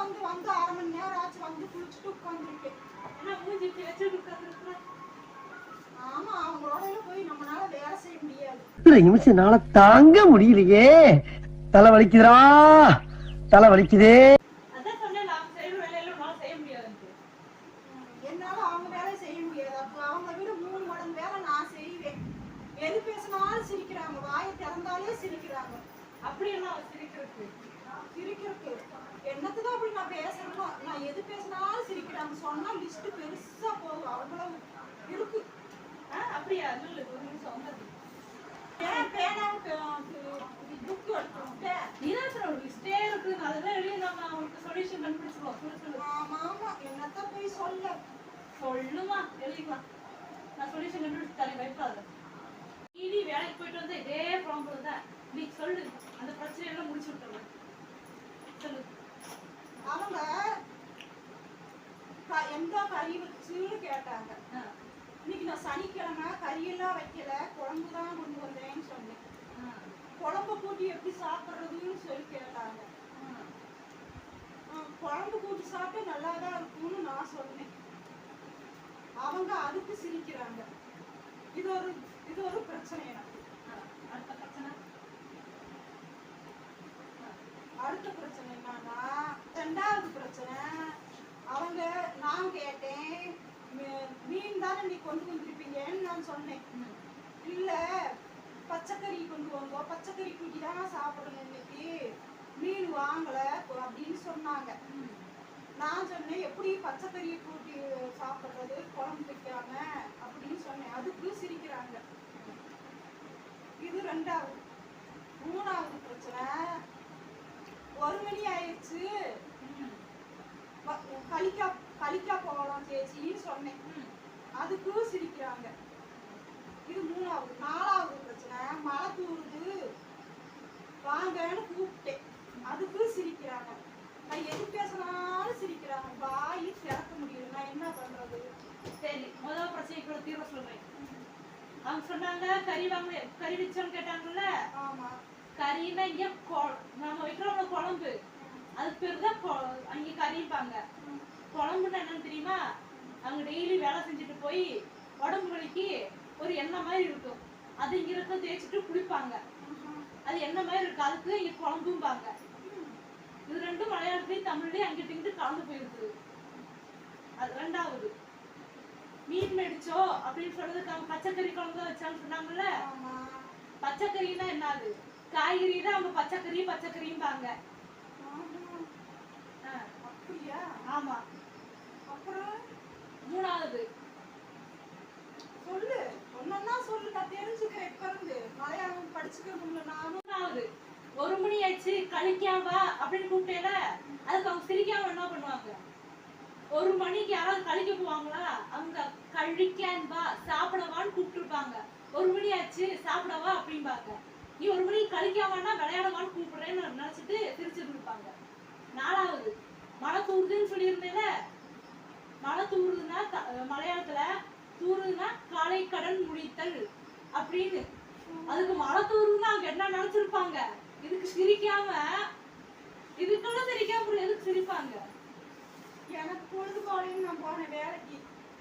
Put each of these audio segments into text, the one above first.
வந்து வந்து 1/2 மணி நேரம் ஆச்சு வந்து குளிச்சுட்டு உட்காந்துருக்கேன். ஏன்னா மூஞ்சி வச்சுட்டு உட்காந்துருக்கேன். ஆமா, அவங்களோட போய் நம்மளால வேலை செய்ய முடியாது. நிமிஷம் என்னால தாங்க முடியலையே. தலை வலிக்குதுடா, தலை வலிக்குதே. அதான் சொன்னேன், நான் செய்யற வேலையில உன்னால செய்ய முடியாது. என்னால அவங்க வேலை செய்ய முடியாது. அப்ப அவங்க விட 3 மடங்கு வேலை நான் செய்வேன். எது பேசினாலும் சிரிக்கிறாங்க, வாயை திறந்தாலே சிரிக்கிறாங்க. அப்படி எல்லாம் சிரிக்கிறதுக்கு என்னத்துதான் அப்படி நான் பேசணும்? நான் எது பேசினாலும் சிரிக்கிறாங்க. சொன்னா லிஸ்ட் பெருசா போகும், அவ்வளவு இருக்கு. அப்படியா? இல்ல ஒரு நிமிஷம் வந்தது. ஏன் பேனாவுக்கு புக் எடுத்துட்டேன்? நீதான் சார் ஒரு லிஸ்டே இருக்கு, அதெல்லாம் எழுதி நம்ம அவங்களுக்கு சொல்யூஷன் கண்டுபிடிச்சிருவோம். சொல்லு. ஆமா ஆமா, என்னத்த போய் சொல்லுமா, எழுதிக்கலாம். நான் சொல்யூஷன் கண்டுபிடிச்சு தரேன், பயப்படாத. நீ வேலைக்கு போயிட்டு வந்தா இதே ப்ராப்ளம் தான். நீ சொல்லு, அந்த பிரச்சனையெல்லாம் முடிச்சு விட்டுறேன். சொல்லு. அவங்க எந்த கறி வச்சுன்னு கேட்டாங்க. இன்னைக்கு நான் சனிக்கிழமை கறியெல்லாம் வைக்கல, குழம்பு தான் கொண்டு வந்தேன்னு சொன்னேன். குழம்பு கூட்டி எப்படி சாப்பிட்றதுன்னு சொல்லி கேட்டாங்க. குழம்பு கூட்டி சாப்பிட்டு நல்லா தான் இருக்கும்னு நான் சொன்னேன். அவங்க அதுக்கு சிரிக்கிறாங்க. இது ஒரு பிரச்சனை எனக்கு. அடுத்த பிரச்சனை என்னன்னா, 2வது பிரச்சனை, அவங்க நான் கேட்டேன், மீன் தானே நீ கொண்டு வந்திருப்பீங்கன்னு நான் சொன்னேன். இல்ல பச்சைக்கறி கொண்டு வந்தோம், பச்சைக்கறி கூட்டி தானே சாப்பிடணும், இன்னைக்கு மீன் வாங்கல அப்படின்னு சொன்னாங்க. நான் சொன்னேன், எப்படி பச்சைக்கறியை கூட்டி சாப்பிட்றது குழம்பு வைக்காம அப்படின்னு சொன்னேன். அதுக்கு சிரிக்கிறாங்க. இது 2வது. 3வது பிரச்சனை, 1 மணி ஆயிடுச்சு, கலிக்கா போகலாம் சேச்சின்னு சொன்னேன். அதுக்கு சிரிக்கிறாங்க. இது 3வது. 4வது பிரச்சனை, மழை தூருது வாங்கன்னு கூப்பிட்டேன். அதுக்கு சிரிக்கிறாங்க. நான் எது பேசினாலும் சிரிக்கிறாங்க, வாயி திறக்க முடியல. நான் என்ன பண்றது? சரி, முதல் பிரச்சனைக்குள்ள தீர்வு சொல்றேன். அவங்க சொன்னாங்க கறி வச்சோன்னு கேட்டாங்கல்ல. ஆமா, கறின்னா இங்க நம்ம வைக்கிறோம்ல குழம்பு, அது பேர் தான் அங்க கறிப்பாங்க. குழம்புன்னா என்னன்னு தெரியுமா? அவங்க டெய்லி வேலை செஞ்சுட்டு போய் உடம்பு வலிக்கு ஒரு எண்ணெய் மாதிரி இருக்கும், அது இங்க இருக்க தேய்ச்சிட்டு குளிப்பாங்க. அது எண்ணெய் மாதிரி இருக்கு, அதுக்கு இங்க குழம்பும்பாங்க. இது ரெண்டும் மலையாளத்துலயும் தமிழ்லயும் அங்கிட்டு இங்கிட்டு கலந்து போயிருக்கு. அது 2வது. மீன் மேடிச்சோ அப்படின்னு சொல்றதுக்கு அவங்க பச்சைக்கறி குழம்பு தான் வச்சான்னு சொன்னாங்கல்ல. பச்சைக்கறின்னா என்னது? காய்கறி தான் அவங்க பச்சைக்கறியும்பாங்க. அப்படியா? ஆமா. அப்புறம் 3வது சொல்லு, ஒன்னா சொல்லு, நான் தெரிஞ்சுக்கிறேன். இப்ப இருந்து மலையாளம் படிச்சுக்கணும்ல நானும். 3வது, 1 மணி ஆச்சு கழிக்காம வா அப்படின்னு கூப்பிட்டேல, அதுக்கு அவங்க சிரிக்காம என்ன பண்ணுவாங்க? 1 மணிக்கு யாராவது கழிக்க போவாங்களா? அவங்க கழிக்கான் வா சாப்பிடவான்னு கூப்பிட்டுருப்பாங்க. 1 மணி ஆச்சு சாப்பிடவா அப்படிம்பாங்க. நீ 1 மணிக்கு கழிக்காமன்னா விளையாடவான்னு கூப்பிடுறேன்னு நினைச்சிட்டு சிரிச்சுட்டு இருப்பாங்க. 4வது, மழை தூருதுன்னு சொல்லியிருந்தேல. மழை தூருதுன்னா மலையாளத்துல தூருதுன்னா காலை கடன் முடித்தல் அப்படின்னு. அதுக்கு மழை தூருதுன்னா அவங்க என்ன நினைச்சிருப்பாங்க? இதுக்கு சிரிக்காம, இதுக்கெல்லாம் சிரிக்காம எதுக்கு சிரிப்பாங்க? எனக்கு பொழுதுபோகலன்னு நான் போனேன் வேலைக்கு.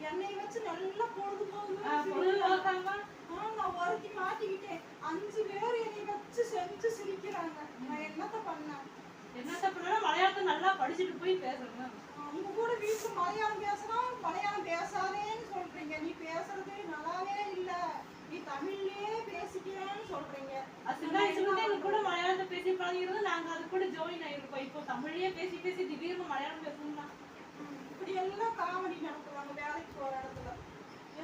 என்னை வச்சு நல்லா பொழுதுபோகாம நான் ஒருத்தி மாட்டிக்கிட்டேன். 5 பேர் என்னை வச்சு செஞ்சு சிரிக்கிறாங்க. நான் என்னத்த பண்ணேன்? என்னத்த பண்ணா மலையாளத்தை நல்லா படிச்சுட்டு போய் பேசணும். அவங்க கூட வீட்டுல மலையாளம் பேசினா மலையாளம் பேசாதேன்னு சொல்றீங்க. நீ பேசுறது நல்லாவே இல்ல, நீ தமிழ்லயே பேசிக்கிறேன்னு சொல்றீங்க. எங்க கூட மலையாளத்தை பேசி பழகிறது, நாங்க அது கூட ஜாயின் ஆயிருப்போம். இப்போ தமிழ்லயே பேசி பேசி திடீர்னு மலையாளம் பேசணும்னா இப்படி எல்லாம் காமெடி நடத்துவாங்க வேலைக்கு போற இடத்துல.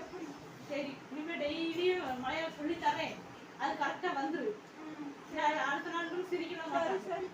எப்படி? சரி, இனிமே டெய்லியும் மலையாளம் சொல்லி தரேன், அது கரெக்டா வந்துரு. அடுத்த நாள் சிரிக்கணும். சரி.